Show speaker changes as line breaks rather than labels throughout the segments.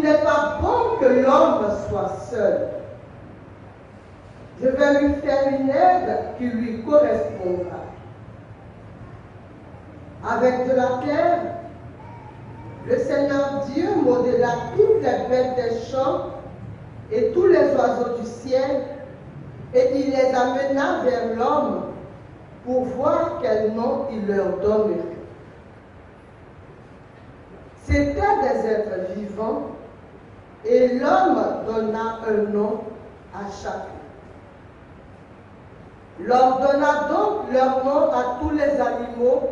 n'est pas bon que l'homme soit seul. Je vais lui faire une aide qui lui correspondra. Avec de la terre, le Seigneur Dieu modéla toutes les bêtes des champs et tous les oiseaux du ciel, et il les amena vers l'homme pour voir quel nom il leur donnerait. C'étaient des êtres vivants, et l'homme donna un nom à chacun. L'homme donna donc leur nom à tous les animaux,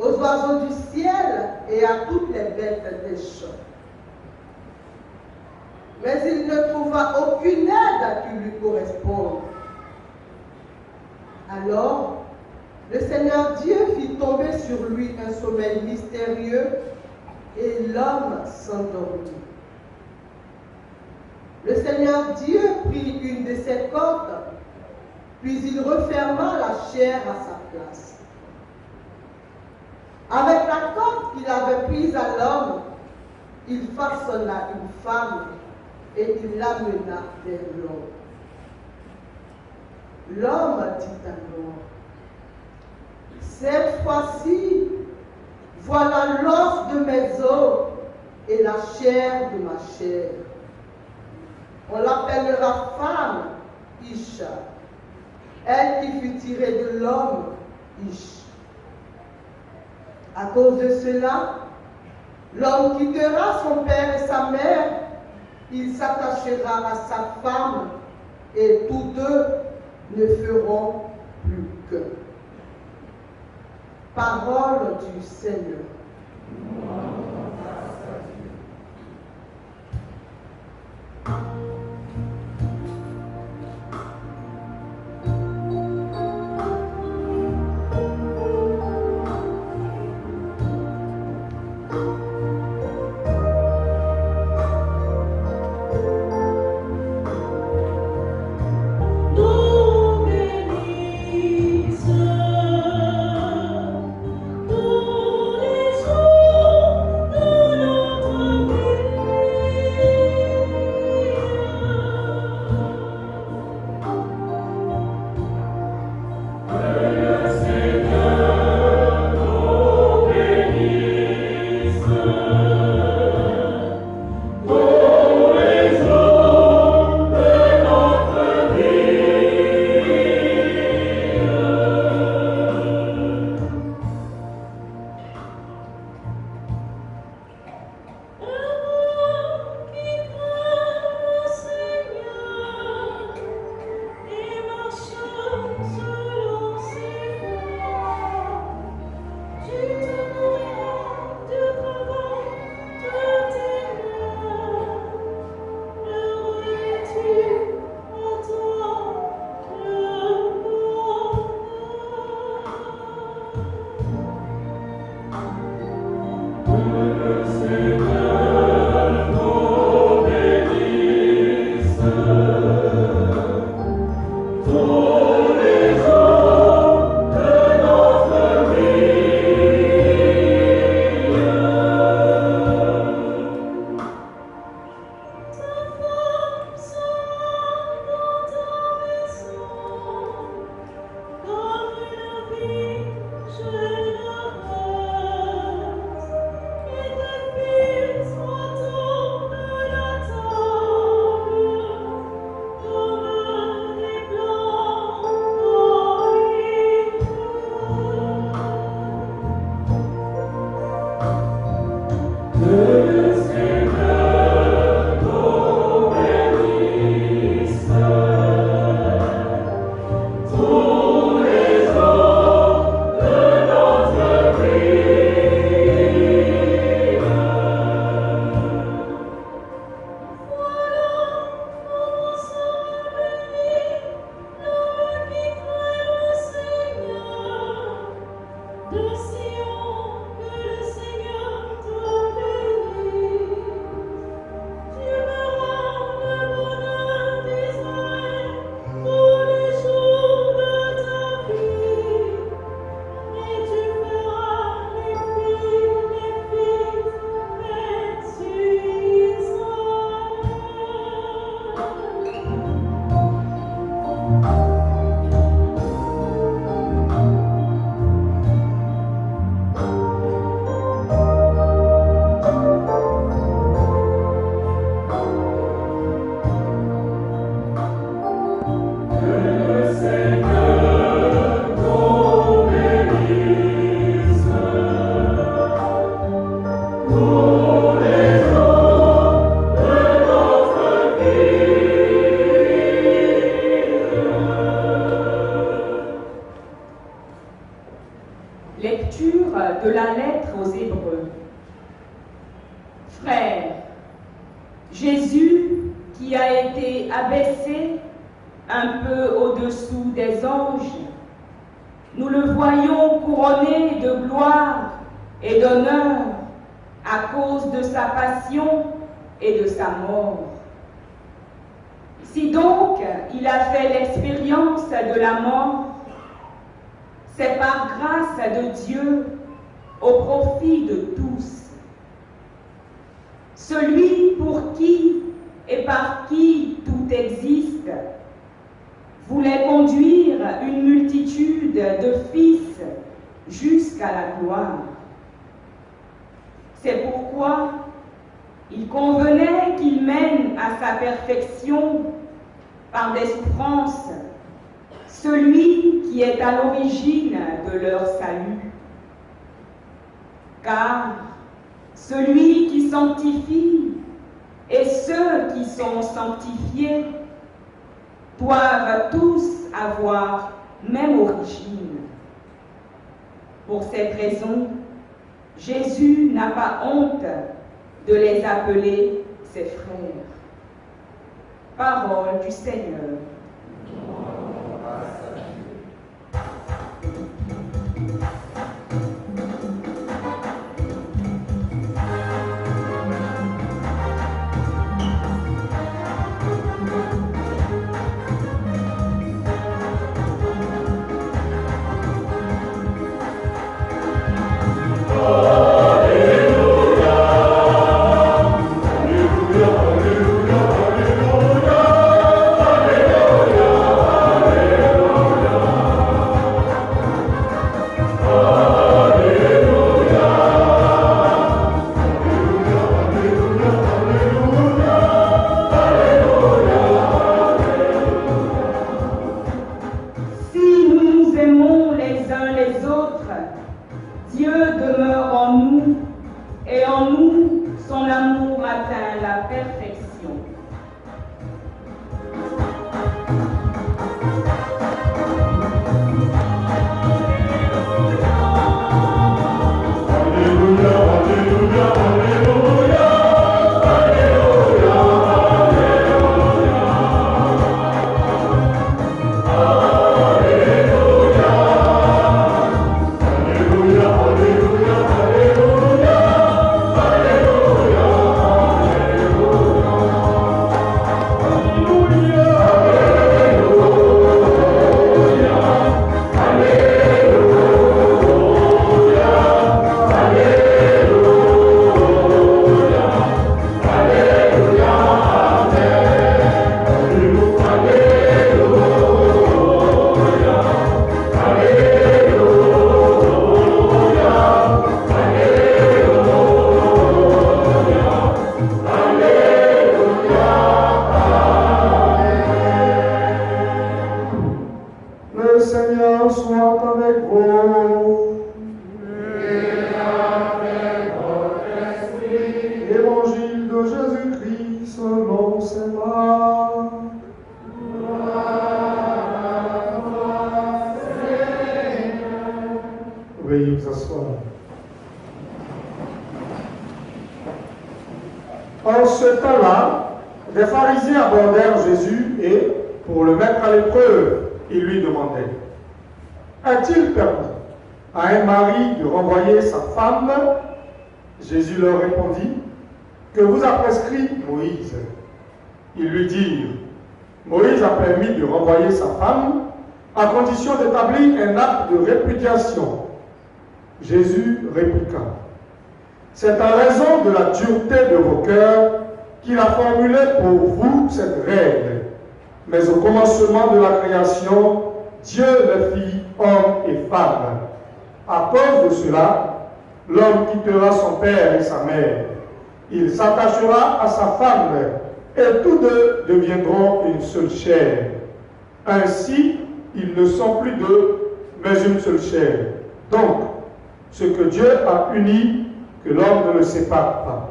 aux oiseaux du ciel et à toutes les bêtes des champs. Mais il ne trouva aucune aide qui lui corresponde. Alors, le Seigneur Dieu fit tomber sur lui un sommeil mystérieux et l'homme s'endormit. Le Seigneur Dieu prit une de ses côtes, puis il referma la chair à sa place. Avec la côte qu'il avait prise à l'homme, il façonna une femme et il l'amena vers l'homme. L'homme dit alors, cette fois-ci, voilà l'os de mes os et la chair de ma chair. On l'appellera femme Isha, elle qui fut tirée de l'homme Ish. À cause de cela, l'homme quittera son père et sa mère, il s'attachera à sa femme et tous deux ne feront plus qu'un. Parole du Seigneur.
De Sion, que le Seigneur te bénisse. Frères, Jésus, qui a été abaissé un peu au-dessous des anges, nous le voyons couronné de gloire et d'honneur à cause de sa passion et de sa mort. Si donc il a fait l'expérience de la mort, c'est par grâce de Dieu au profit de tous. Celui pour qui et par qui tout existe voulait conduire une multitude de fils jusqu'à la gloire. C'est pourquoi il convenait qu'il mène à sa perfection par des souffrances celui qui est à l'origine de leur salut. Car celui qui sanctifie et ceux qui sont sanctifiés doivent tous avoir même origine. Pour cette raison, Jésus n'a pas honte de les appeler ses frères. Parole du Seigneur.
En ce temps-là, des pharisiens abordèrent Jésus et, pour le mettre à l'épreuve, ils lui demandaient: a-t-il permis à un mari de renvoyer sa femme? Jésus leur répondit: que vous a prescrit Moïse? Ils lui dirent: Moïse a permis de renvoyer sa femme à condition d'établir un acte de répudiation. Jésus répliqua: c'est en raison de la dureté de vos cœurs qu'il a formulé pour vous cette règle. Mais au commencement de la création, Dieu les fit hommes et femmes. À cause de cela, l'homme quittera son père et sa mère. Il s'attachera à sa femme, et tous deux deviendront une seule chair. Ainsi, ils ne sont plus deux, mais une seule chair. Donc, ce que Dieu a uni, que l'homme ne le sépare pas.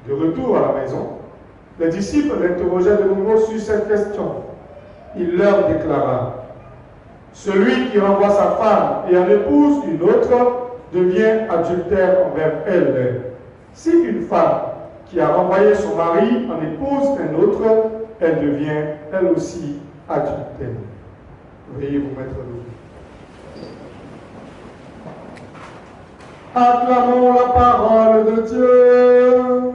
De retour à la maison, les disciples l'interrogeaient de nouveau sur cette question. Il leur déclara: celui qui renvoie sa femme et en épouse une autre devient adultère envers elle. Si une femme qui a renvoyé son mari en épouse d'un autre, elle devient elle aussi adultère. Veuillez vous mettre debout. Acclamons la parole de Dieu.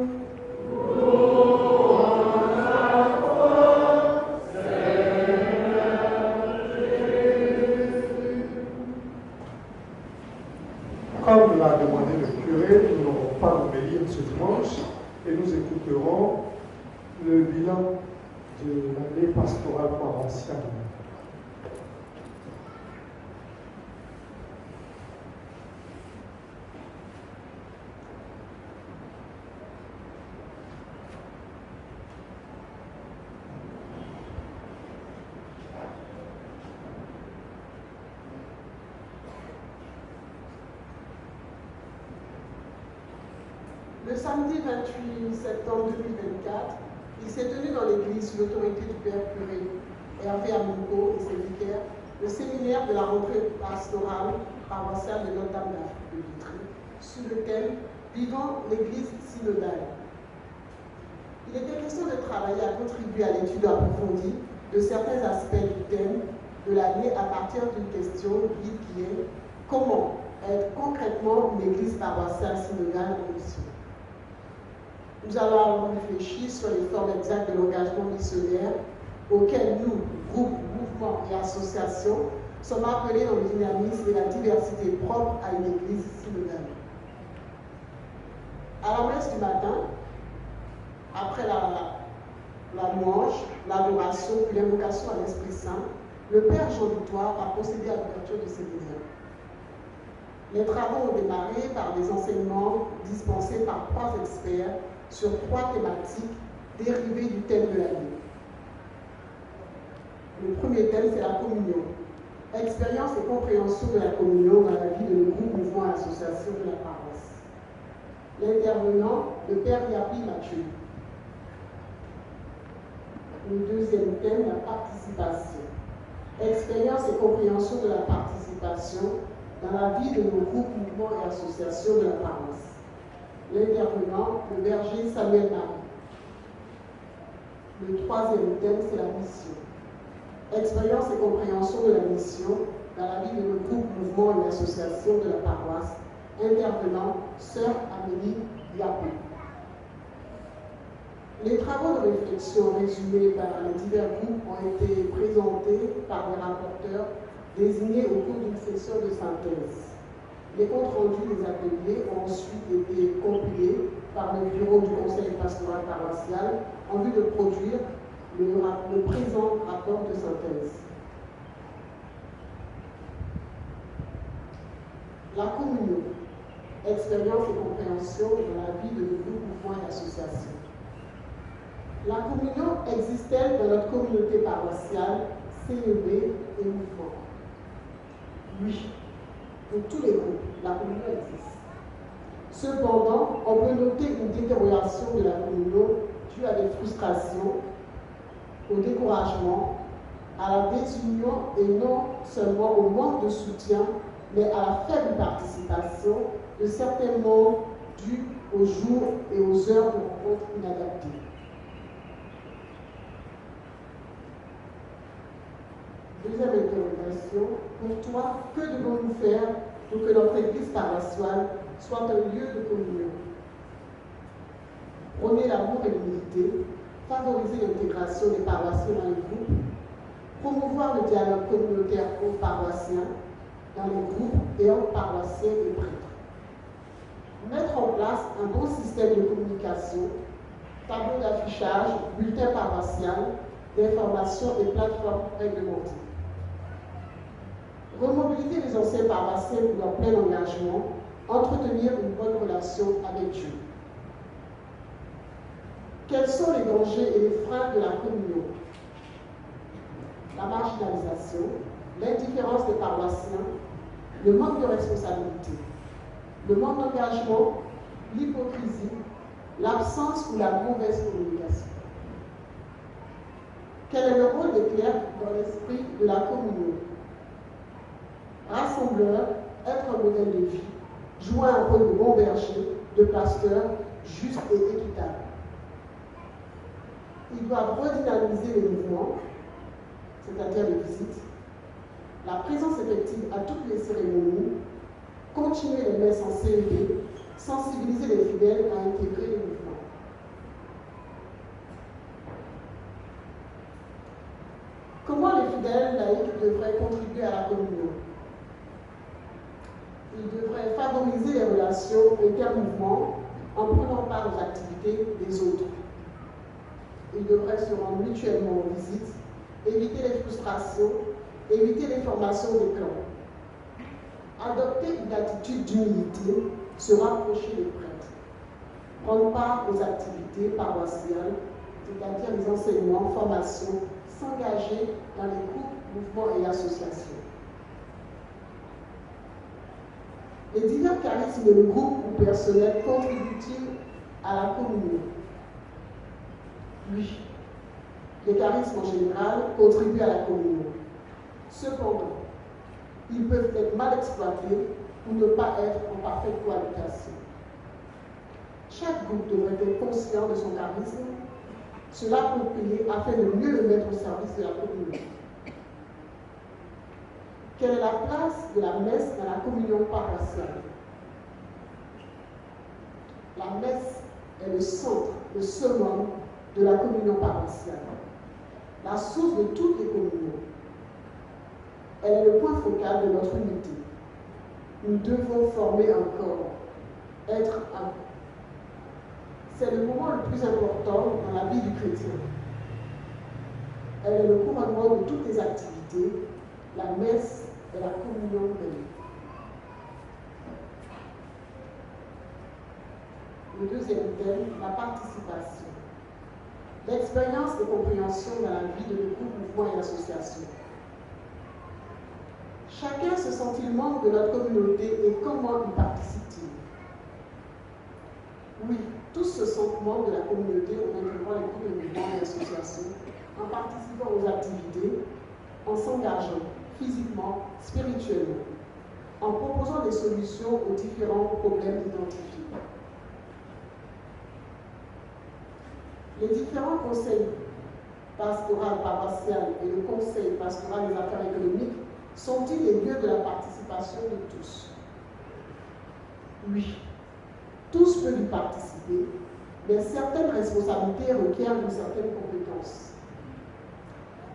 Comme l'a demandé le curé, nous n'aurons pas d'homélie ce dimanche et nous écouterons le bilan de l'année pastorale paroissiale.
Le samedi 28 septembre 2024, il s'est tenu dans l'église sous l'autorité du Père curé Hervé Amunko et ses vicaires le séminaire de la rentrée pastorale paroissiale de Notre-Dame d'Afrique de Vitry sous le thème « Vivant l'église synodale ». Il était question de travailler à contribuer à l'étude approfondie de certains aspects du thème de l'année à partir d'une question guide qui est « Comment être concrètement une église paroissiale synodale en mission ?» Nous allons alors réfléchir sur les formes exactes de l'engagement missionnaire auquel nous, groupes, mouvements et associations, sommes appelés dans le dynamisme et la diversité propre à une église synodale. À la messe du matin, après la louange, l'adoration puis l'invocation à l'Esprit Saint, le Père Jean Victoire a procédé à l'ouverture du séminaire. Les travaux ont démarré par des enseignements dispensés par 3 experts sur 3 thématiques dérivées du thème de l'année. Le premier thème, c'est la communion. Expérience et compréhension de la communion dans la vie de nos groupes, mouvements et associations de la paroisse. L'intervenant, le Père Yapi Mathieu. Le deuxième thème, la participation. Expérience et compréhension de la participation dans la vie de nos groupes, mouvements et associations de la paroisse. L'intervenant, le berger Samuel Marie. Le troisième thème, c'est la mission. Expérience et compréhension de la mission dans la vie de nos groupes, mouvements et associations de la paroisse. Intervenant, Sœur Amélie Yapé. Les travaux de réflexion résumés par les divers groupes ont été présentés par des rapporteurs désignés au cours d'une session de synthèse. Les comptes rendus des ateliers ont ensuite été compilés par le bureau du conseil pastoral paroissial en vue de produire le présent rapport de synthèse. La communion, expérience et compréhension de la vie de nos groupes, mouvements et associations. La communion existe-t-elle dans notre communauté paroissiale, CEB et mouvement? Oui. Pour tous les groupes, la communion existe. Cependant, on peut noter une détérioration de la communion due à des frustrations, au découragement, à la désunion et non seulement au manque de soutien, mais à la faible participation de certains membres dû aux jours et aux heures de rencontre inadaptées. Deuxième interrogation, pour toi, que devons-nous faire pour que notre église paroissiale soit un lieu de communion? Prôner l'amour et l'humilité, favoriser l'intégration des paroissiens dans les groupes, promouvoir le dialogue communautaire aux paroissiens dans les groupes et entre paroissiens et prêtres. Mettre en place un bon système de communication, tableau d'affichage, bulletin paroissial, d'information et plateformes réglementées. Remobiliser les anciens paroissiens pour leur plein engagement, entretenir une bonne relation avec Dieu. Quels sont les dangers et les freins de la communion? La marginalisation, l'indifférence des paroissiens, le manque de responsabilité, le manque d'engagement, l'hypocrisie, l'absence ou la mauvaise communication. Quel est le rôle des clercs dans l'esprit de la communion? Rassembleur, être un modèle de vie, jouer un rôle de bon berger, de pasteur,
juste et équitable. Ils doivent redynamiser les mouvements, c'est-à-dire les visites, la présence effective à toutes les cérémonies, continuer les messes en CED, sensibiliser les fidèles à intégrer les mouvements. Comment les fidèles laïcs devraient contribuer à la communion? Ils devraient favoriser les relations intermouvements en prenant part aux activités des autres. Ils devraient se rendre mutuellement aux visites, éviter les frustrations, éviter les formations des clans. Adopter une attitude d'humilité, se rapprocher des prêtres. Prendre part aux activités paroissiales, c'est-à-dire les enseignements, formations, s'engager dans les groupes, mouvements et associations. Les divers charismes de groupe ou personnels contribuent-ils à la communion? Oui. Les charismes en général contribuent à la communion. Cependant, ils peuvent être mal exploités ou ne pas être en parfaite cohabitation. Chaque groupe devrait être conscient de son charisme, se l'approprier afin de mieux le mettre au service de la communion. Quelle est la place de la messe dans la communion paroissiale? La messe est le centre, le summum de la communion paroissiale, la source de toutes les communions. Elle est le point focal de notre unité. Nous devons former un corps, être un. C'est le moment le plus important dans la vie du chrétien. Elle est le couronnement de toutes les activités. La messe est la communion même. Le deuxième thème, la participation. L'expérience de compréhension dans la vie de groupe, mouvement et association. Chacun se sent-il membre de notre communauté et comment y participe-t-il? Oui, tous se sentent membres de la communauté en intégrant les groupes de mouvements et associations, en participant aux activités, en s'engageant physiquement, spirituellement, en proposant des solutions aux différents problèmes identifiés. Les différents conseils pastoral paroissial et le conseil pastoral des affaires économiques sont-ils les lieux de la participation de tous? Oui, tous peuvent y participer, mais certaines responsabilités requièrent une certaine compétence.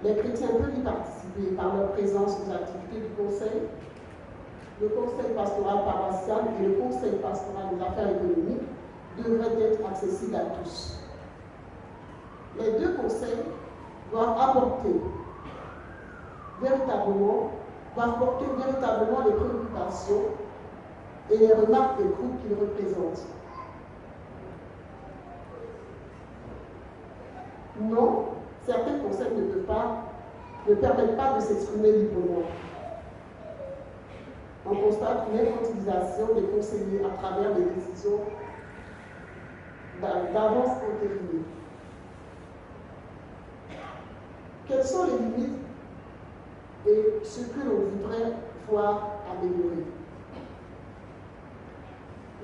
Les chrétiens peuvent y participer par leur présence aux activités du conseil, le conseil pastoral paroissial et le conseil pastoral des affaires économiques devraient être accessibles à tous. Les deux conseils doivent porter véritablement les préoccupations et les remarques des groupes qu'ils représentent. Non, certains conseils ne permettent pas de s'exprimer librement. On constate une infantilisation des conseillers à travers les décisions d'avance entérinées. Quelles sont les limites et ce que l'on voudrait voir améliorer?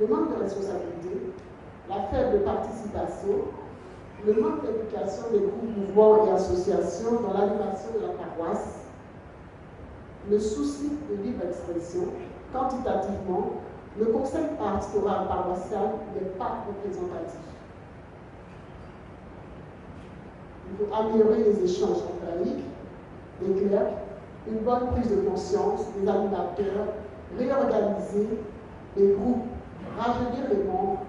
Le manque de responsabilité, la faible participation, le manque d'implication des groupes, mouvements et associations dans l'animation de la paroisse, le souci de libre expression, quantitativement, le conseil pastoral paroissial n'est pas représentatif. Il faut améliorer les échanges entre laïcs, les clercs, une bonne prise de conscience des animateurs, réorganiser les groupes, rajeunir les membres,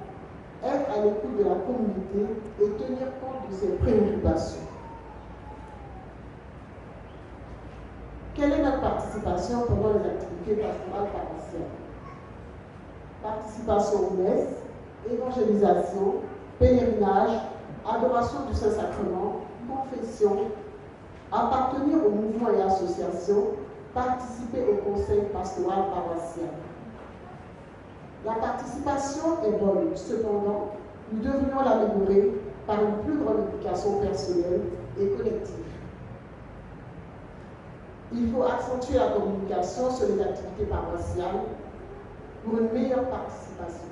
être à l'écoute de la communauté et tenir compte de ses préoccupations. Quelle est notre participation pendant les activités pastorales paroissiales? Participation aux messes, évangélisation, pèlerinage, adoration du Saint-Sacrement, confession, appartenir aux mouvements et associations, participer au conseil pastoral paroissial. La participation est bonne, cependant, nous devrions l'améliorer par une plus grande implication personnelle et collective. Il faut accentuer la communication sur les activités paroissiales pour une meilleure participation.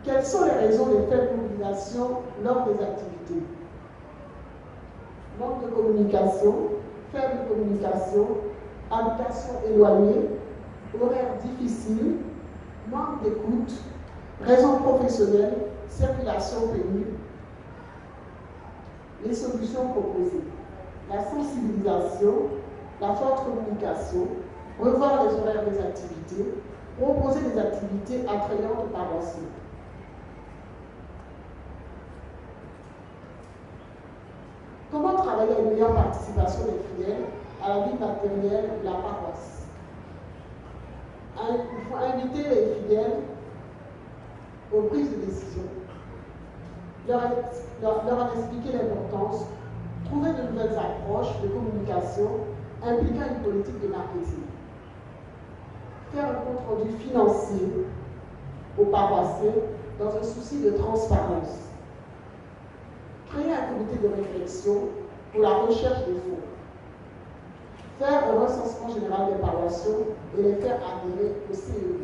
Quelles sont les raisons des faibles mobilisations lors des activités? Manque de communication, faible communication, habitation éloignée, horaires difficiles, manque d'écoute, raisons professionnelles, circulation pénible. Les solutions proposées: la sensibilisation, la forte communication, revoir les horaires des activités, proposer des activités attrayantes aux paroissiens. Comment travailler à une meilleure participation des fidèles à la vie matérielle de la paroisse? Il faut inviter les fidèles aux prises de décision, leur expliquer l'importance, trouver de nouvelles approches de communication impliquant une politique de marketing, faire un compte rendu financier aux paroissiens dans un souci de transparence, créer un comité de réflexion pour la recherche des fonds, faire un recensement général des paroissiens et les faire adhérer au CEB.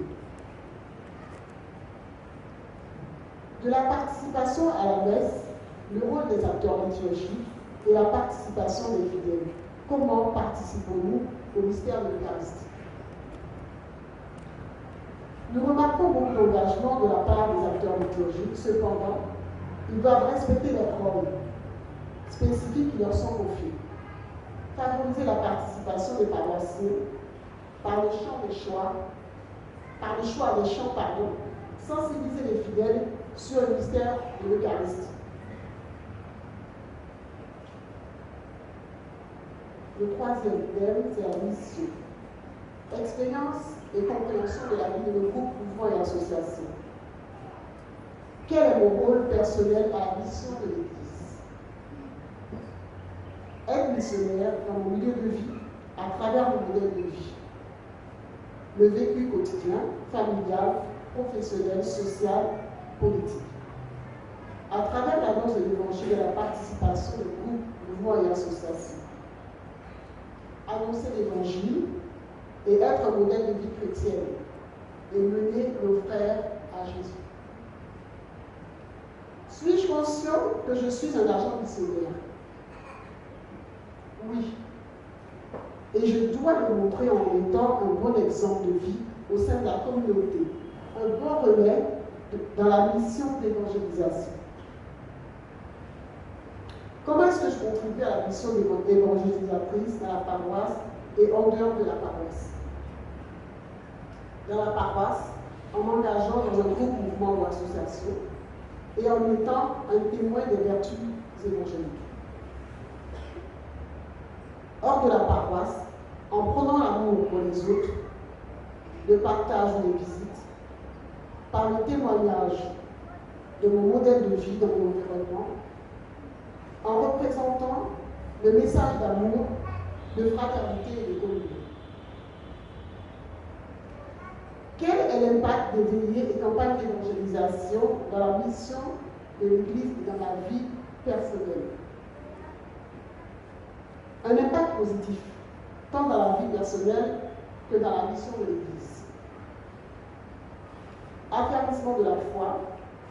De la participation à la messe, le rôle des acteurs liturgiques et la participation des fidèles. Comment participons-nous au mystère de l'Eucharistie? Nous remarquons beaucoup d'engagement de la part des acteurs liturgiques. Cependant, ils doivent respecter les rôles spécifiques qui leur sont confiés. Favoriser la participation des paroissiens par le choix des chants, sensibiliser les fidèles sur le mystère de l'Eucharistie. Le troisième thème, c'est la mission. Expérience et compréhension de la vie de nos groupes, mouvements et associations. Quel est mon rôle personnel à la mission de l'Église? Être missionnaire dans mon milieu de vie, à travers mon modèle de vie. Le vécu quotidien, familial, professionnel, social, politique. À travers l'annonce de l'Évangile et la participation de groupes, mouvements et associations. Annoncer l'Évangile et être un modèle de vie chrétienne et mener nos frères à Jésus. Suis-je conscient que je suis un agent missionnaire? Oui. Et je dois le montrer en étant un bon exemple de vie au sein de la communauté, un bon relais dans la mission d'évangélisation. Comment est-ce que je contribue à la mission évangélisatrice dans la paroisse et en dehors de la paroisse? Dans la paroisse, en m'engageant dans un groupe, mouvement ou association et en étant un témoin des vertus évangéliques. Hors de la paroisse, en prenant l'amour pour les autres, le partage des visites, par le témoignage de mon modèle de vie dans mon environnement, en représentant le message d'amour, de fraternité et de communion. Quel est l'impact des veillées et campagnes d'évangélisation dans la mission de l'Église et dans ma vie personnelle? Un impact positif, tant dans la vie personnelle que dans la mission de l'Église. Affermissement de la foi,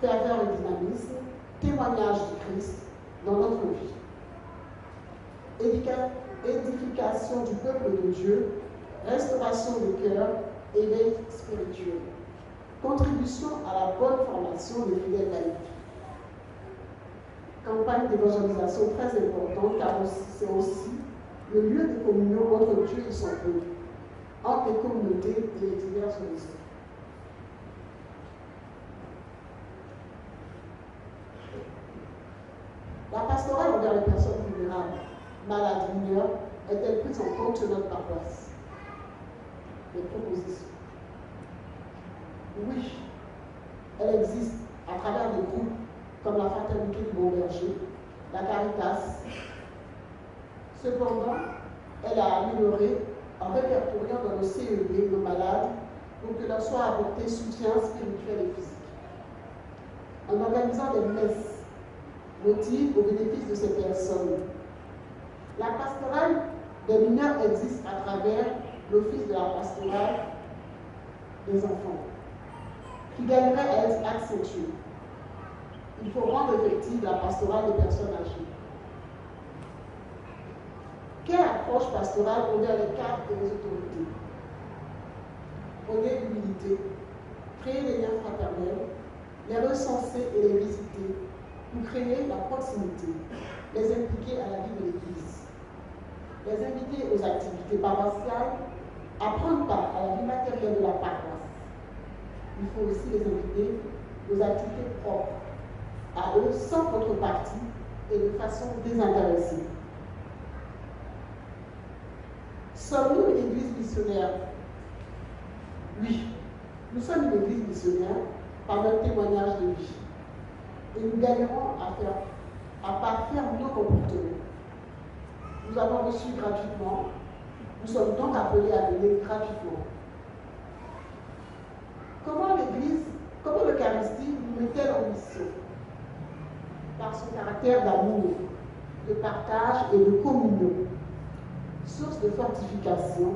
ferveur et dynamisme, témoignage du Christ dans notre vie. Édification du peuple de Dieu, restauration du cœur, éveil spirituel. Contribution à la bonne formation des fidèles laïcs. Campagne d'évangélisation très importante car c'est aussi le lieu de communion entre Dieu et son peuple, entre les communautés et les diverses religions. La pastorale envers les personnes vulnérables, malades, mineures, est-elle prise en compte sur notre paroisse? Les propositions. Oui, elle existe à travers des groupes comme la Fraternité du Bon Berger, la Caritas. Cependant, elle a amélioré en répertoriant dans le CEB nos malades pour que leur soit apporté soutien spirituel et physique. En organisant des messes motifs au bénéfice de ces personnes. La pastorale des mineurs existe à travers l'office de la pastorale des enfants. qui gagnerait à être accentuée. Il faut rendre effective la pastorale des personnes âgées. Quelle approche pastorale envers les cadres et les autorités? Prôner l'humilité, créer des liens fraternels, les recenser et les visiter pour créer la proximité, les impliquer à la vie de l'Église, les inviter aux activités paroissiales, à prendre part à la vie matérielle de la paroisse. Il faut aussi les inviter aux activités propres à eux, sans contrepartie et de façon désintéressée. Sommes-nous une église missionnaire? Oui, nous sommes une église missionnaire par notre témoignage de vie. Et nous gagnerons à parfaire nos comportements. Nous avons reçu gratuitement. Nous sommes donc appelés à donner gratuitement. Comment l'Eucharistie nous met-elle en mission? Par son caractère d'amour, de partage et de communion, source de fortification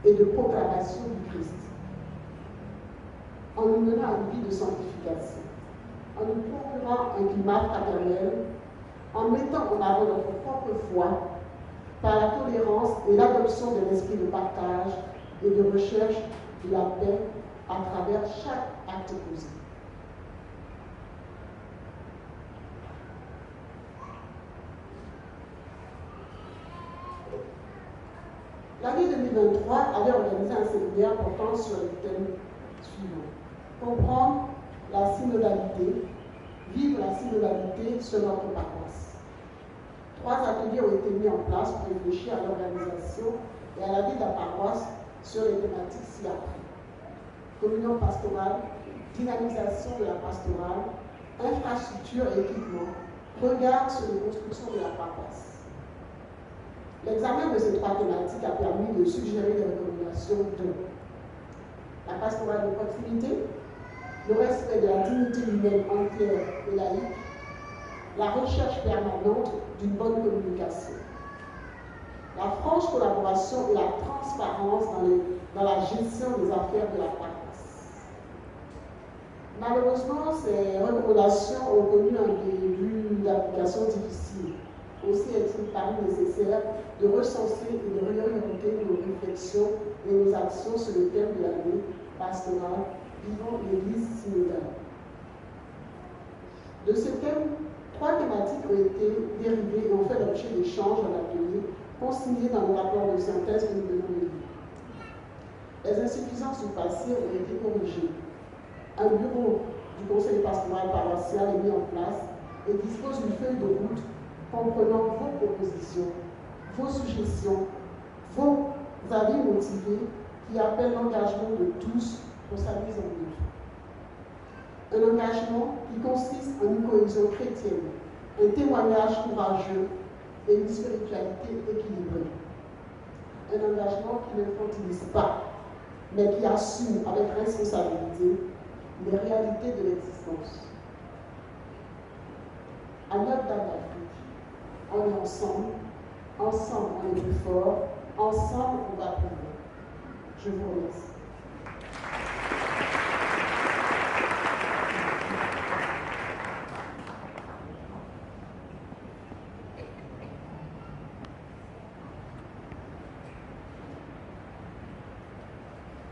et de proclamation du Christ. En nous menant à une vie de sanctification, en nous procurant un climat fraternel, en mettant en avant notre propre foi par la tolérance et l'adoption de l'esprit de partage et de recherche de la paix à travers chaque acte posé. L'année 2023 avait organisé un séminaire portant sur les thèmes suivants. Comprendre la synodalité, vivre la synodalité sur notre paroisse. 3 ateliers ont été mis en place pour réfléchir à l'organisation et à la vie de la paroisse sur les thématiques ci-après. Communion pastorale, dynamisation de la pastorale, infrastructure et équipement, regard sur les constructions de la paroisse. L'examen de ces 3 thématiques a permis de suggérer des recommandations de la pastorale de proximité, le respect de la dignité humaine entière et laïque, la recherche permanente d'une bonne communication, la franche collaboration et la transparence dans la gestion des affaires de la paroisse. Malheureusement, ces recommandations ont connu un début d'application difficile. Aussi est-il paru nécessaire de recenser et de réorienter nos réflexions et nos actions sur le thème de l'année pastorale vivant l'Église synodale. De ce thème, 3 thématiques ont été dérivées et ont fait l'objet d'échanges en atelier consignés dans le rapport de synthèse que nous venons de lire. Les insuffisances du passé ont été corrigées. Un bureau du conseil pastoral paroissial est mis en place et dispose d'une feuille de route comprenant vos propositions, vos suggestions, vos avis motivés qui appellent l'engagement de tous pour sa mise en œuvre. Un engagement qui consiste en une cohésion chrétienne, un témoignage courageux et une spiritualité équilibrée. Un engagement qui n'infantilise pas, mais qui assume avec responsabilité les réalités de l'existence. À notre date d'Afrique, on est ensemble on est plus fort, ensemble on va plus loin. Je vous remercie.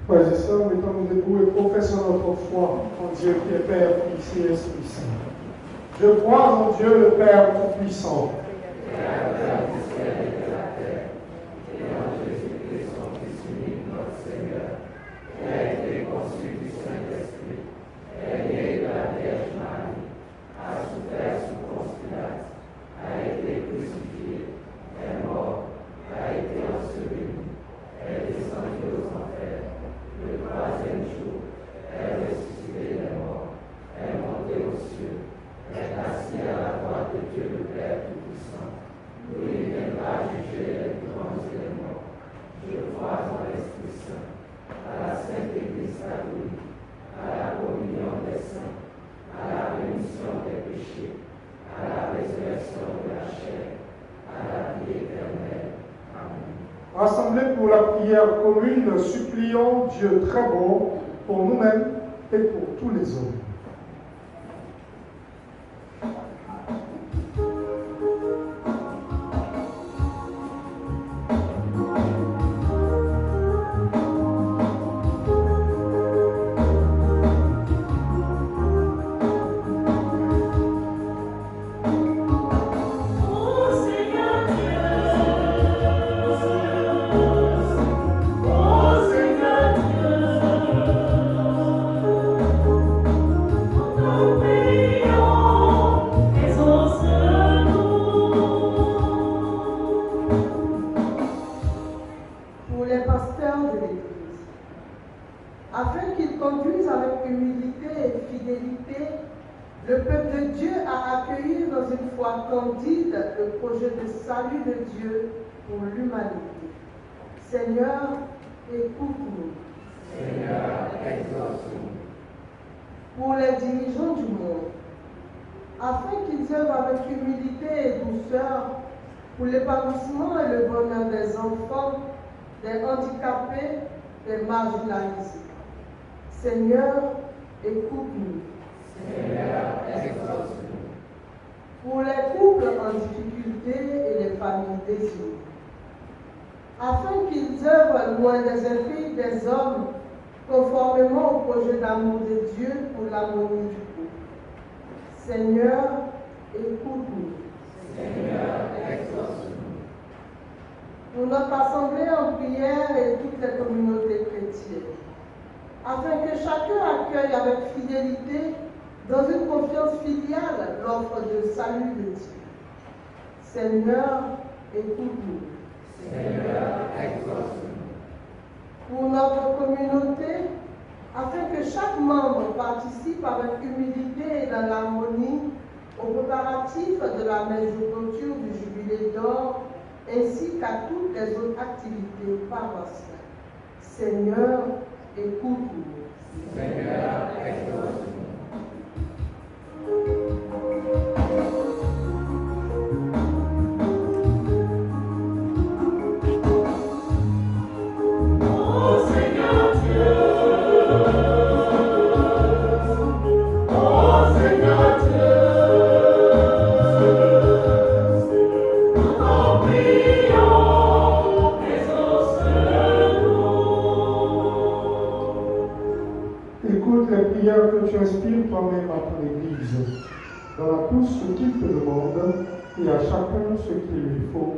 Frères et sœurs, mettons-nous debout et professons notre foi en Dieu qui est Père, Fils et Esprit Saint. Je crois en Dieu le Père Tout-Puissant,
Créateur du ciel et de la terre, et en Jésus-Christ, son Fils unique, notre Seigneur, qui a été conçu du Saint-Esprit, est né de la Vierge Marie, a souffert sous Ponce Pilate, a été crucifié, est mort, a été enseveli, est descendu aux enfers. Le 3e jour, est ressuscité des morts, est monté aux cieux, est assis à la droite de Dieu le Père Tout-Puissant, d'où il viendra juger les vivants et les morts. Je crois en l'Esprit Saint, à la Sainte Église catholique, à la communion des saints, à la rémission des péchés, à la résurrection de la chair, à la vie éternelle. Amen.
Rassemblés pour la prière commune, supplions Dieu très bon pour nous-mêmes et pour tous les hommes.
Afin qu'ils conduisent avec humilité et fidélité le peuple de Dieu à accueillir dans une foi candide le projet de salut de Dieu pour l'humanité. Seigneur, écoute-nous.
Seigneur, exauce-nous.
Pour les dirigeants du monde, afin qu'ils œuvrent avec humilité et douceur pour l'épanouissement et le bonheur des enfants, des handicapés, des marginalisés. Seigneur, écoute-nous.
Seigneur, exauce-nous.
Pour les couples en difficulté et les familles désunies, afin qu'ils œuvrent loin des intrigues des hommes, conformément au projet d'amour de Dieu pour l'harmonie du couple. Seigneur, écoute-nous.
Seigneur, exauce-nous.
Pour notre assemblée en prière et toutes les communautés chrétiennes, afin que chacun accueille avec fidélité, dans une confiance filiale, l'offre de salut de Dieu. Seigneur, écoute-nous.
Seigneur, exauce-nous.
Pour notre communauté, afin que chaque membre participe avec humilité et dans l'harmonie aux préparatifs de la messe de clôture du Jubilé d'or, ainsi qu'à toutes les autres activités paroissiales. Seigneur, écoute-nous.
Seigneur, exauce-nous.
Écoute les prières que tu inspires toi-même à ton Église. Donne à tous ce qu'ils te demandent et à chacun ce qu'il lui faut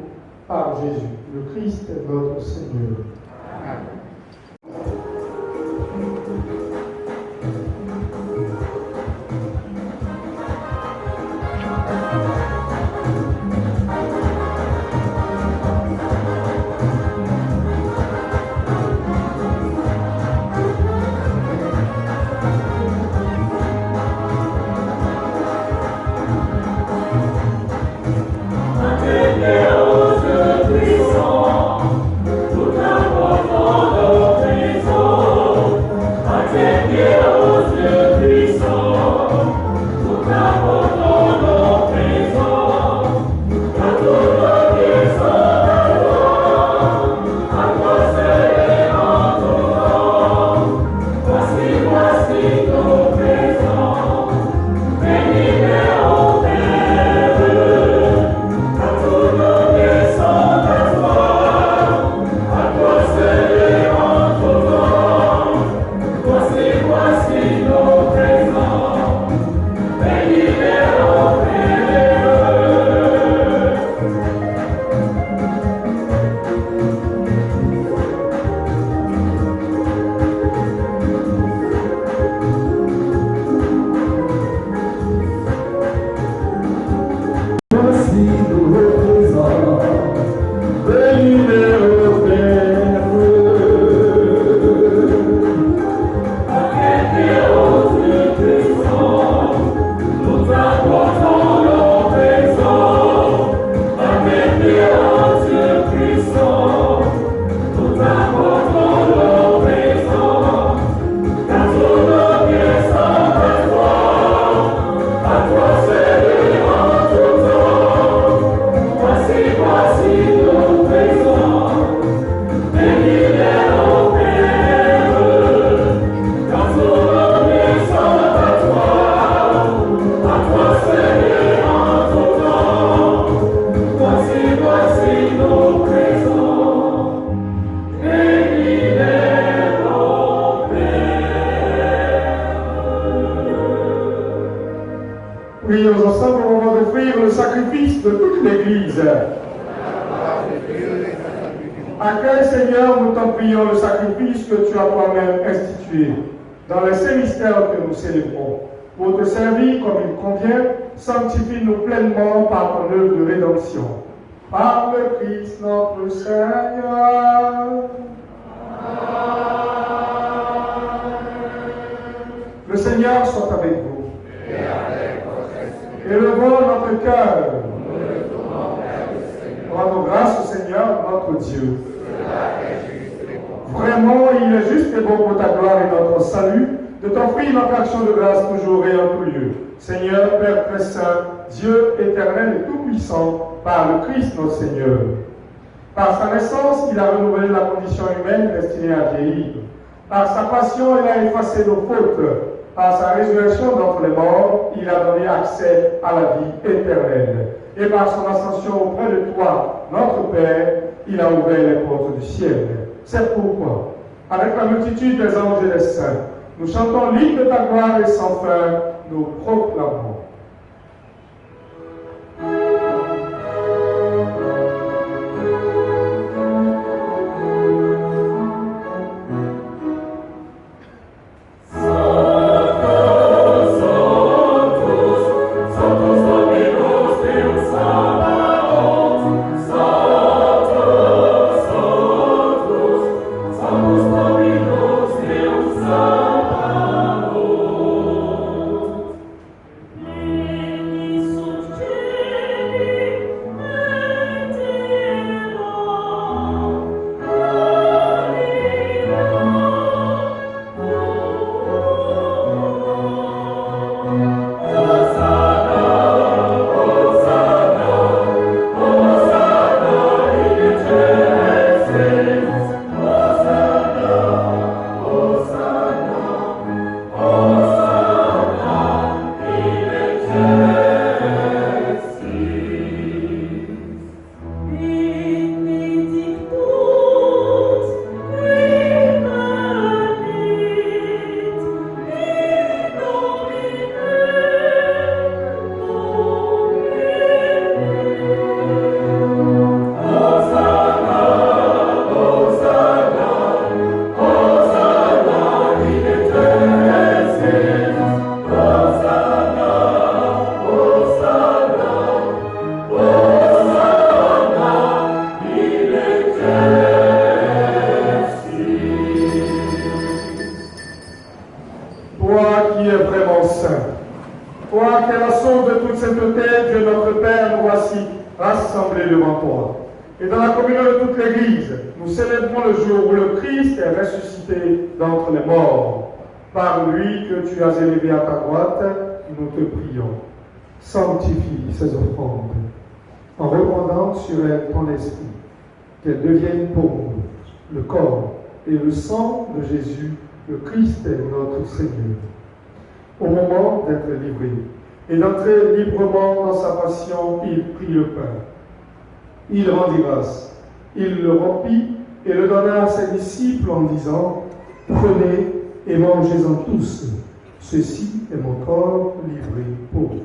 par Jésus, le Christ notre Seigneur.
Amen.
Puissant, tout un
Prions ensemble au moment d'offrir le sacrifice de toute l'Église. Accueille, Seigneur, nous t'en prions, le sacrifice que tu as toi-même institué dans les saints mystères que nous célébrons. Pour te servir comme il convient, sanctifie-nous pleinement par ton œuvre de rédemption. Par le Christ notre Seigneur. Le Seigneur soit avec vous. Élevons notre cœur. Rendons grâce au Seigneur, notre Dieu. Vraiment, il est juste et bon pour ta gloire et notre salut de t'offrir notre action de grâce toujours et en tout lieu. Seigneur, Père très saint, Dieu éternel et tout-puissant, par le Christ notre Seigneur. Par sa naissance, il a renouvelé la condition humaine destinée à vieillir. Par sa passion, il a effacé nos fautes. Par sa résurrection d'entre les morts, il a donné accès à la vie éternelle. Et par son ascension auprès de toi, notre Père, il a ouvert les portes du ciel. C'est pourquoi, avec la multitude des anges et des saints, nous chantons l'hymne de ta gloire et sans fin, nous proclamons. Tu as élevé à ta droite, nous te prions. Sanctifie ces offrandes, en répandant sur elles ton esprit, qu'elles deviennent pour nous le corps et le sang de Jésus, le Christ est notre Seigneur. Au moment d'être livré et d'entrer librement dans sa passion, il prit le pain. Il rendit grâce, il le rompit et le donna à ses disciples en disant : Prenez et mangez-en tous. Ceci est mon corps livré pour vous.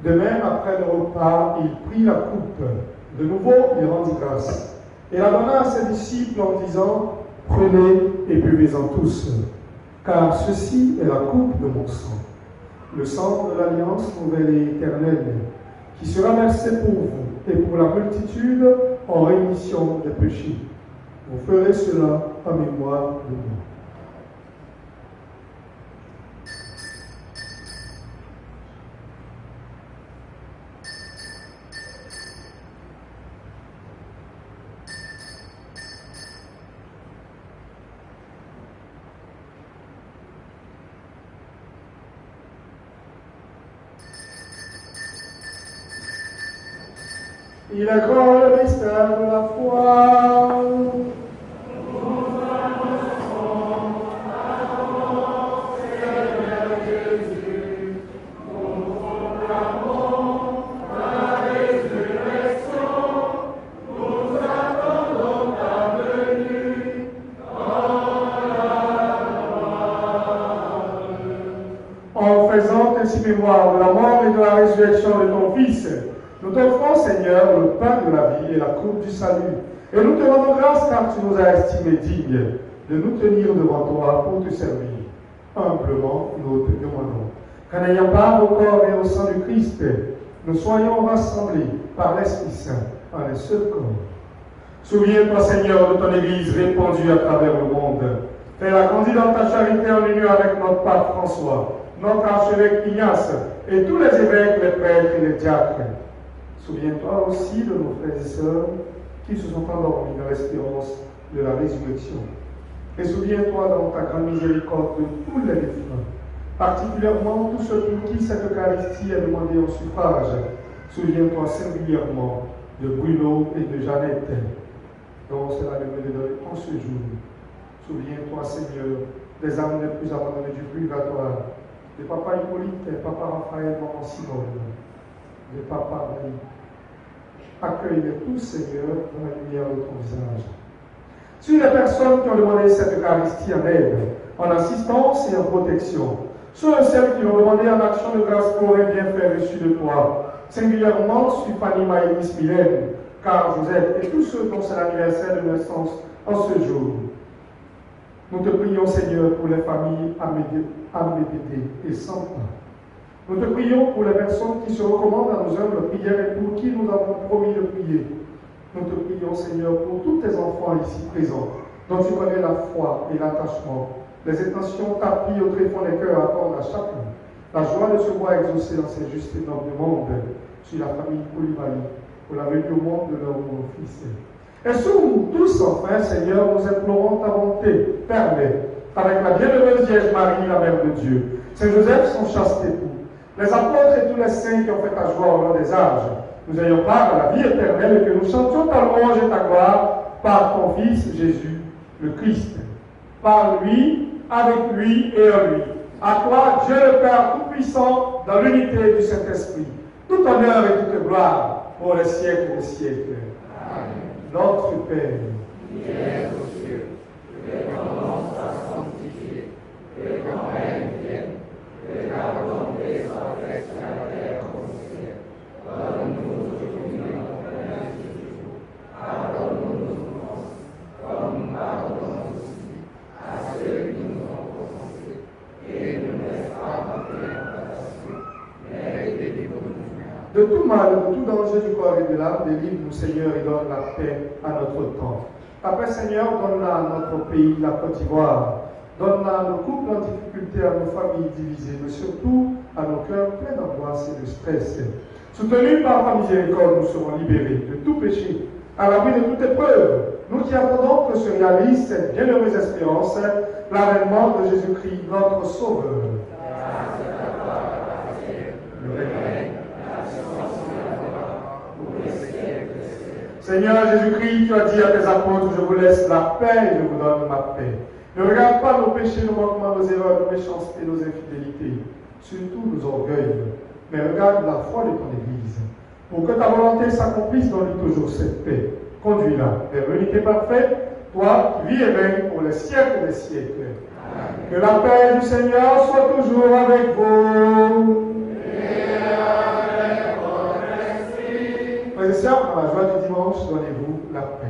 De même, après le repas, il prit la coupe. De nouveau, il rendit grâce et la donna à ses disciples en disant : Prenez et buvez-en tous, car ceci est la coupe de mon sang, le sang de l'alliance nouvelle et éternelle, qui sera versé pour vous et pour la multitude en rémission des péchés. Vous ferez cela en mémoire de moi. Il est grand le mystère de la foi. mémoire de la mort et de la résurrection de ton Fils, nous t'offrons, Seigneur, le pain de la vie et la coupe du salut. Et nous te rendons grâce car tu nous as estimés dignes de nous tenir devant toi pour te servir. Humblement, nous te demandons qu'en ayant part au corps et au sang du Christ, nous soyons rassemblés par l'Esprit Saint en un seul corps. Souviens-toi, Seigneur, de ton Église répandue à travers le monde. Fais-la grandir dans ta charité en union avec notre pape François, notre archevêque Ignace et tous les évêques, les prêtres et les diacres. Souviens-toi aussi de nos frères et sœurs qui se sont endormis dans l'espérance de la résurrection. Et souviens-toi dans ta grande miséricorde de tous les défunts, particulièrement tous ceux pour qui cette Eucharistie est demandée en suffrage. Souviens-toi singulièrement de Bruno et de Jeannette, dont c'est la levée de deuil en ce jour. Souviens-toi, Seigneur, des âmes les plus abandonnées du purgatoire, de Papa Hippolyte, Papa Raphaël, Maman Simone, de Papa Marie. Accueille-les tous, Seigneur, dans la lumière de ton visage. Sur les personnes qui ont demandé cette Eucharistie en aide, en assistance et en protection, sur celles qui ont demandé en action de grâce pour un bienfait reçu de toi, singulièrement sur Fanny Maïlis Mylène, Carl Joseph et tous ceux dont c'est l'anniversaire de naissance en ce jour. Nous te prions, Seigneur, pour les familles Amédédé et Santa. Nous te prions pour les personnes qui se recommandent à nos humbles prières et pour qui nous avons promis de prier. Nous te prions, Seigneur, pour tous tes enfants ici présents, dont tu connais la foi et l'attachement, les intentions tapies au tréfonds des cœurs accordent à chacun, la joie de se voir exaucer dans ces justes et nobles mondes, sur la famille Koulibaly, pour la venue au monde de leur nouveau Fils. Et sur nous tous, enfin, Seigneur, nous implorons ta bonté. Permets, avec la bienheureuse Vierge Marie, la Mère de Dieu, Saint Joseph, son chaste époux, les apôtres et tous les saints qui ont fait ta joie au long des âges, nous ayons part à la vie éternelle et que nous chantions ta louange et ta gloire par ton Fils Jésus, le Christ. Par lui, avec lui et en lui. À toi, Dieu le Père Tout-Puissant, dans l'unité du Saint-Esprit, tout honneur et toute gloire pour les siècles des siècles. Amen. Notre Père,
qui es aux cieux, que ton nom soit sanctifié, que ton règne vienne, que ta volonté soit faite sur la terre comme au ciel. Donne-nous aujourd'hui notre pain du jour. Pardonne-nous nos offenses, comme nous pardonnons aussi à ceux qui nous ont offensés. Et ne nous laisse pas entrer en tentation, mais délivre-nous du mal.
de tout mal, de tout danger du corps et de l'âme, délivre-nous, Seigneur, et donne la paix à notre temps. La paix, Seigneur, donne-la à notre pays, la Côte d'Ivoire. Donne-la à nos couples en difficulté, à nos familles divisées, mais surtout à nos cœurs pleins d'angoisse et de stress. Soutenus par ta miséricorde, nous serons libérés de tout péché, à l'abri de toute épreuve. Nous qui attendons que se réalise cette bienheureuse espérance, l'avènement de Jésus-Christ, notre Sauveur. Seigneur Jésus-Christ, tu as dit à tes apôtres, je vous laisse la paix et je vous donne ma paix. Ne regarde pas nos péchés, nos manquements, nos erreurs, nos méchancetés, nos infidélités, surtout nos orgueils, mais regarde la foi de ton Église. Pour que ta volonté s'accomplisse, donne-lui toujours cette paix. Conduis-la vers l'unité parfaite, toi qui vis et règnes pour les siècles des siècles. Amen. Que la paix du Seigneur soit toujours avec vous. Frères et sœurs, dans la joie du dimanche, donnez-vous la paix.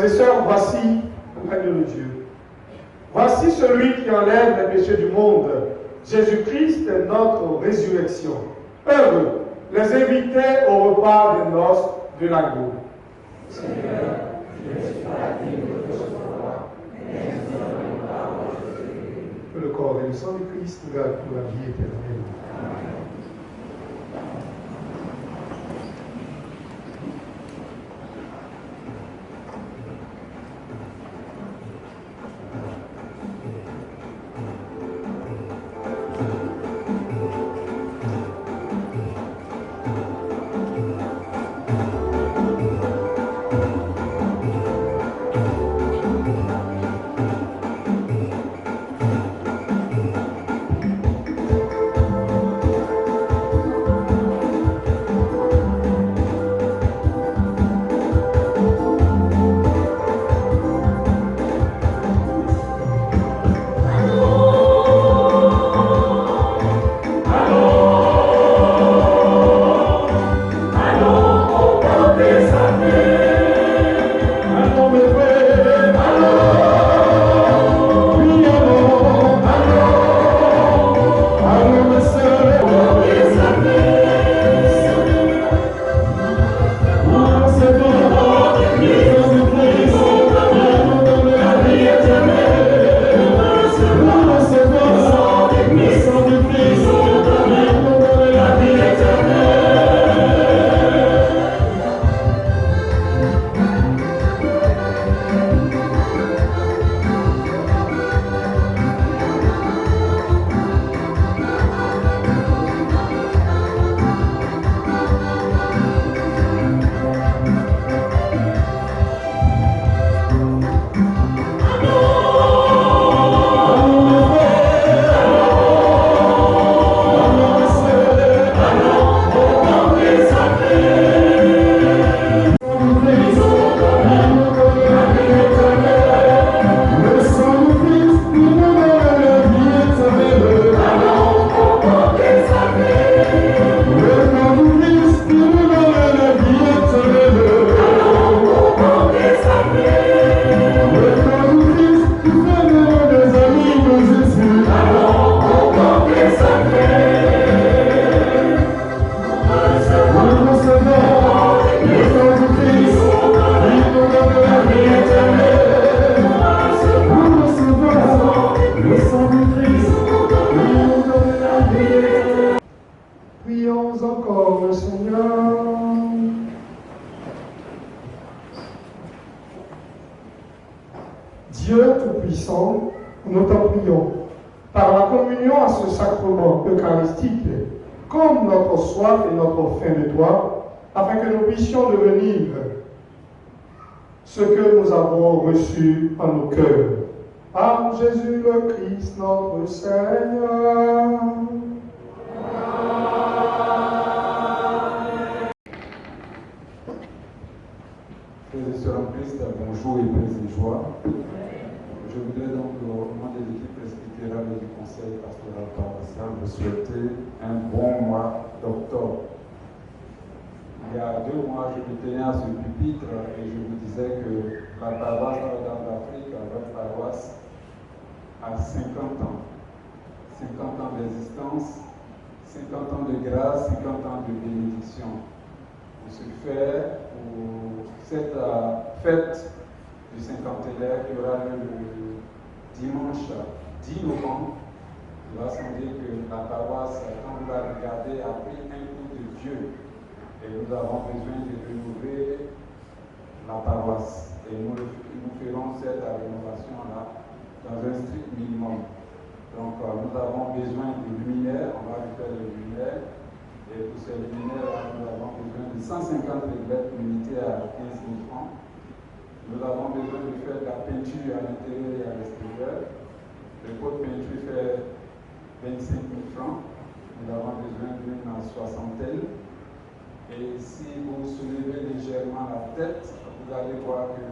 Frères et sœurs, voici le règne de Dieu. Voici celui qui enlève les péchés du monde. Jésus-Christ est notre résurrection. Heureux les invités au repas des noces de l'agneau.
Seigneur, je ne suis pas digne de recevoir, mais ainsi dans une parole de
Que le corps et le sang du Christ nous gardent pour la vie éternelle.
Amen.
Prions encore le Seigneur. Dieu Tout-Puissant, nous t'en prions, par la communion à ce sacrement eucharistique, comme notre soif et notre faim de toi, afin que nous puissions devenir ce que nous avons reçu en nos cœurs. Par Jésus le Christ, notre Seigneur.
Frères et sœurs en Christ, bonjour et paix et joie. Je voudrais donc, au nom des équipes presbytérales et du conseil pastoral paroissial, vous souhaiter un bon mois d'octobre. Il y a 2 mois, je me tenais à ce pupitre et je vous disais que la paroisse Notre-Dame d'Afrique, votre paroisse, a 50 ans. 50 ans d'existence, 50 ans de grâce, 50 ans de bénédiction. Pour ce faire, pour cette fête du cinquantenaire qui aura lieu le dimanche 10 novembre, il va sembler que la paroisse, quand vous la regardez, a pris un coup de Dieu. Et nous avons besoin de renouveler la paroisse. Et nous ferons cette rénovation-là dans un strict minimum. Donc nous avons besoin de luminaires, on va lui faire des luminaires. Et pour ces luminaires, nous avons besoin de 150 réglettes limitées à 15 000 francs. Nous avons besoin de faire de la peinture à l'intérieur et à l'extérieur. Le pot de peinture fait 25 000 francs. Nous avons besoin d'une soixantaine. Et si vous soulevez légèrement la tête, vous allez voir que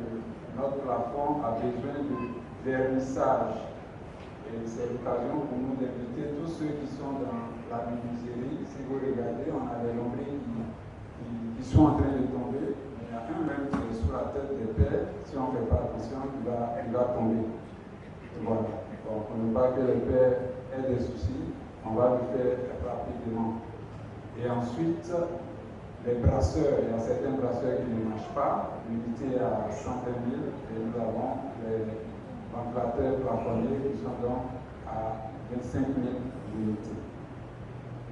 notre plafond a besoin de vernissage. Et c'est l'occasion pour nous d'inviter tous ceux qui sont dans la menuiserie. Si vous regardez, on a des lombriers qui sont en train de tomber. Il y a un même qui est sous la tête des pères. Si on ne fait condition, il va tomber. Voilà. Donc, pour ne pas que le père ait des soucis, on va le faire rapidement. Et ensuite, les brasseurs, il y a certains brasseurs qui ne marchent pas, l'unité à 120 000, et nous avons les ventilateurs plafonnés qui sont donc à 25 000 unités.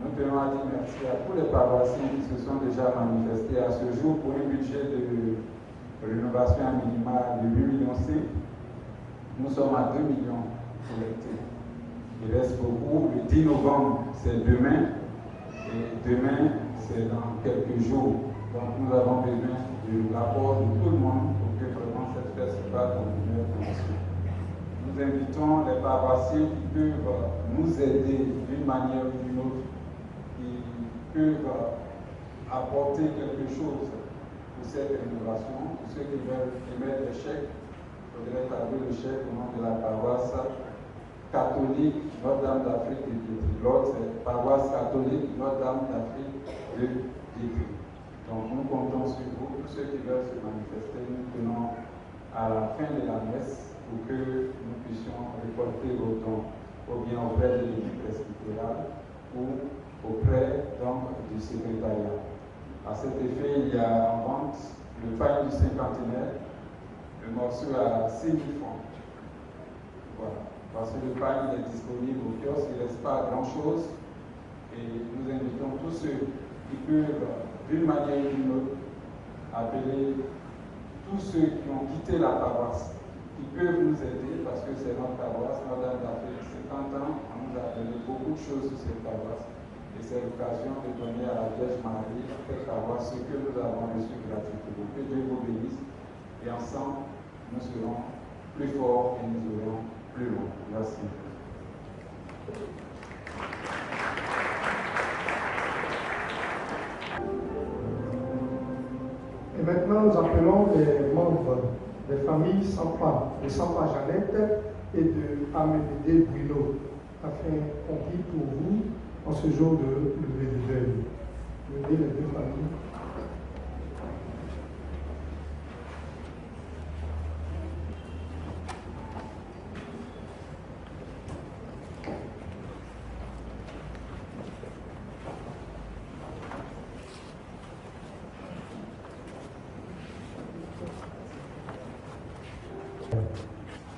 Nous tenons à dire merci à tous les paroissiens qui se sont déjà manifestés à ce jour pour un budget de rénovation minimale de 8,5 millions. Nous sommes à 2 millions collectés. Il reste beaucoup. Le 10 novembre, c'est demain. Et demain, c'est dans quelques jours. Donc nous avons besoin de l'apport de tout le monde pour que vraiment cette festival continue à fonctionner. Nous invitons les paroissiens qui peuvent nous aider d'une manière ou d'une autre, qui peuvent apporter quelque chose pour cette rénovation. Pour ceux qui veulent émettre des chèques, il faudrait établir le chèque au nom de la paroisse catholique Notre-Dame d'Afrique de Pietri. L'autre, c'est paroisse catholique Notre-Dame d'Afrique de Pietri. Donc nous comptons sur vous, tous ceux qui veulent se manifester, nous tenons à la fin de la messe pour que nous puissions récolter vos dons, ou bien auprès de l'équipe presbytérale ou auprès donc du secrétariat. À cet effet, il y a en vente le pain du cinquantenaire, le morceau à 6 000 francs. Voilà. Parce que le pain est disponible au kiosque, il ne reste pas grand-chose. Et nous invitons tous ceux qui peuvent, d'une manière ou d'une autre, appeler tous ceux qui ont quitté la paroisse, qui peuvent nous aider, parce que c'est notre paroisse, Notre-Dame d'Afrique, 50 ans, on nous a donné beaucoup de choses sur cette paroisse. Et c'est l'occasion de donner à la Vierge Marie, à cette paroisse, ce que nous avons reçu gratuitement. Que Dieu vous bénisse. Et ensemble, nous serons plus forts et nous irons plus loin. Merci.
Et maintenant, nous appelons les membres des familles Sampa, de Sampa Jeannette et de Amédée Bruno, afin qu'on prie pour vous en ce jour de lever de deuil. Venez les deux familles.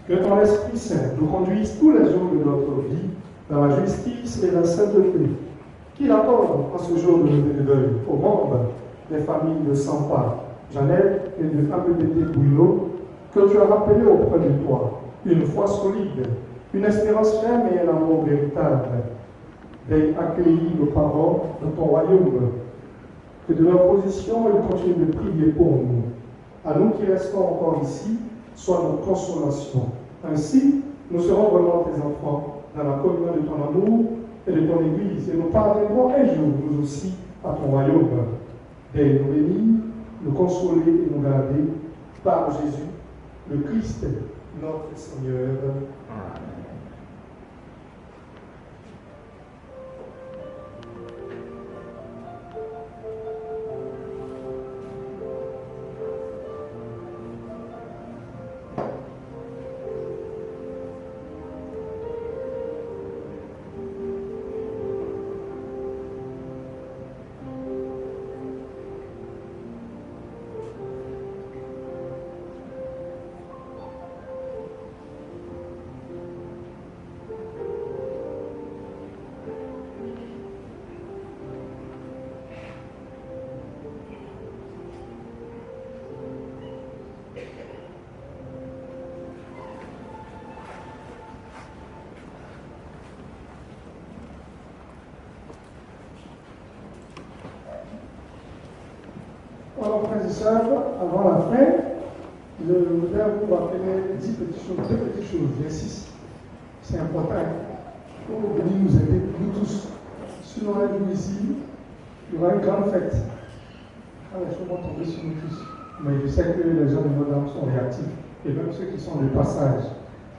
Que ton Esprit Saint nous conduise tous les jours de notre vie dans la justice et la sainteté, qu'il accorde en ce jour de lever de deuil aux membres des familles de Sampa, Jeannette et de Amédée Bouillot, que tu as rappelé auprès de toi une foi solide, une espérance ferme et un amour véritable, d'aider accueillir nos parents dans ton royaume, que de leur position ils continuent de prier pour nous. À nous qui restons encore ici, sois notre consolation. Ainsi, nous serons vraiment tes enfants dans la communion de ton amour et de ton Église, et nous parviendrons un jour, nous aussi, à ton royaume. Et nous bénir, nous consoler et nous garder par Jésus, le Christ, notre Seigneur. Amen. Alors, frères et sœurs, avant la fin, je voudrais vous rappeler 10 petites choses, 2 petites choses, j'insiste. C'est important pour venir nous aider, nous tous. Si nous allons ici, il y aura une grande fête. Les choses vont tomber sur nous tous. Mais je sais que les gens de Notre-Dame sont réactifs, et même ceux qui sont de passage.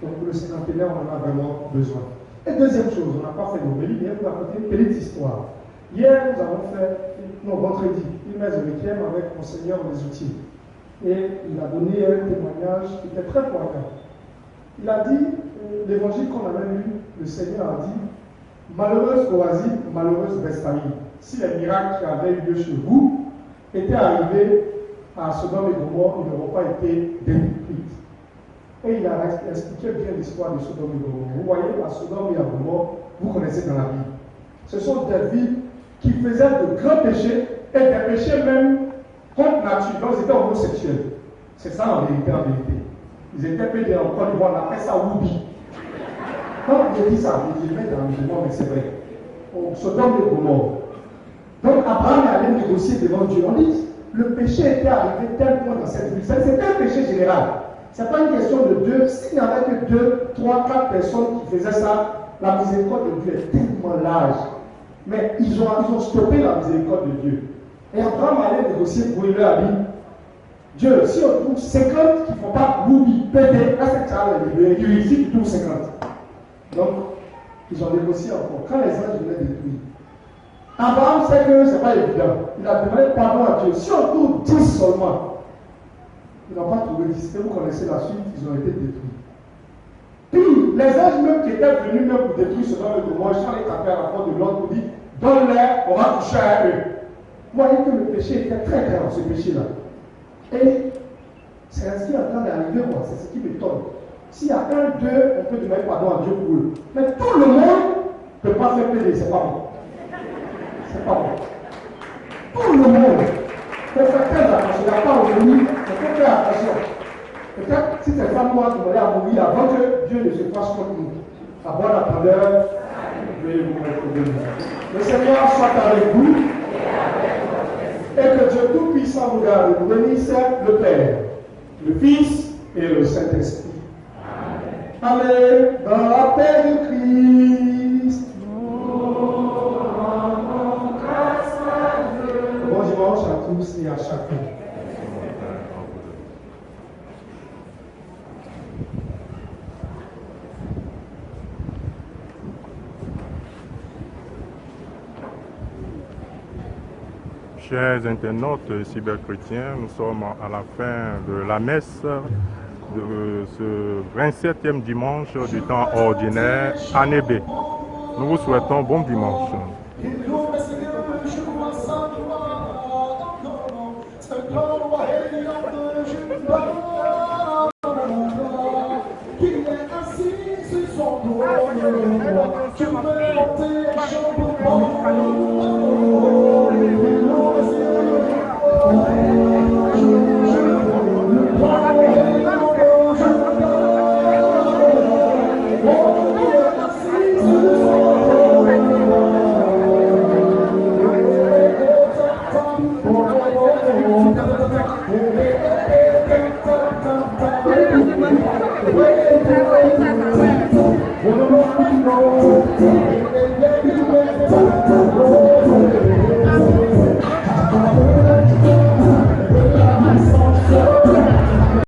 Donc pour le cinquantenaire, on en a vraiment besoin. Et deuxième chose, on n'a pas fait d'homélie, mais vous raconter une petite histoire. Hier, nous avons fait, vendredi, une messe de requiem avec Monseigneur Les Outils.
et il a donné un témoignage qui était très poignant. Il a dit, l'évangile qu'on avait lu, le Seigneur a dit, malheureuse Chorazine, malheureuse Bethsaïde, si les miracles qui avaient eu lieu chez vous étaient arrivés à Sodome et Gomorrhe, ils n'auraient pas été détruits. Et il a expliqué bien l'histoire de Sodome et Gomorrhe. Vous voyez, à Sodome et à Gomorrhe, vous connaissez dans la Bible. Ce sont des villes qui faisaient de grands péchés et des péchés même contre nature. Donc ils étaient homosexuels. C'est ça en vérité, en vérité. Ils étaient pédés en Côte d'Ivoire, on appelle ça Woubi. Donc je dis ça, je dis dans le musulman, mais c'est vrai. Sodome et Gomorrhe. Donc Abraham est allé négocier devant Dieu. On dit, le péché était arrivé tel point dans cette ville. C'était un péché général. Ce n'est pas une question de deux. S'il n'y avait que 2, 3, 4 personnes qui faisaient ça, la miséricorde de Dieu est tellement large. Mais ils ont stoppé la miséricorde de Dieu. Et Abraham allait négocier pour lui a dit, Dieu, si on trouve 50 qui ne font pas Woubi, pédé, là c'est ça, il trouve 50. Donc, ils ont négocié encore. Quand les anges venaient détruire, Abraham sait que ce n'est pas évident. Il a demandé pardon à Dieu. Si on trouve 10 seulement, ils n'ont pas trouvé 10. Et vous connaissez la suite, ils ont été détruits. Puis, les anges même qui étaient venus même pour détruire ce genre de Gomorrhe, ils sont allés taper à la porte de l'autre pour dire, donne-les, on va toucher à eux. Vous voyez que le péché était très grand, ce péché-là. Et c'est ce qui est en train d'arriver, moi, c'est ce qui m'étonne. S'il y a 1, 2, on peut demander pardon à Dieu pour eux. Mais tout le monde ne peut pas faire pédé, c'est pas bon. C'est pas bon. Tout le monde. Il faut faire très attention. Il n'y a pas aujourd'hui, il faut faire attention. Peut-être si ces femmes doivent demander à mourir avant que Dieu ne se fasse contre nous. À bonne attendeur, veuillez vous mettre au début. Le Seigneur soit avec vous. Et que Dieu Tout-Puissant vous garde, vous bénisse le Père, le Fils et le Saint-Esprit. Amen. Amen. Dans la paix de Christ. Bon dimanche à tous et à chacun.
Chers internautes cyberchrétiens, nous sommes à la fin de la messe de ce 27e dimanche du temps ordinaire, année B. Nous vous souhaitons bon dimanche.
Tu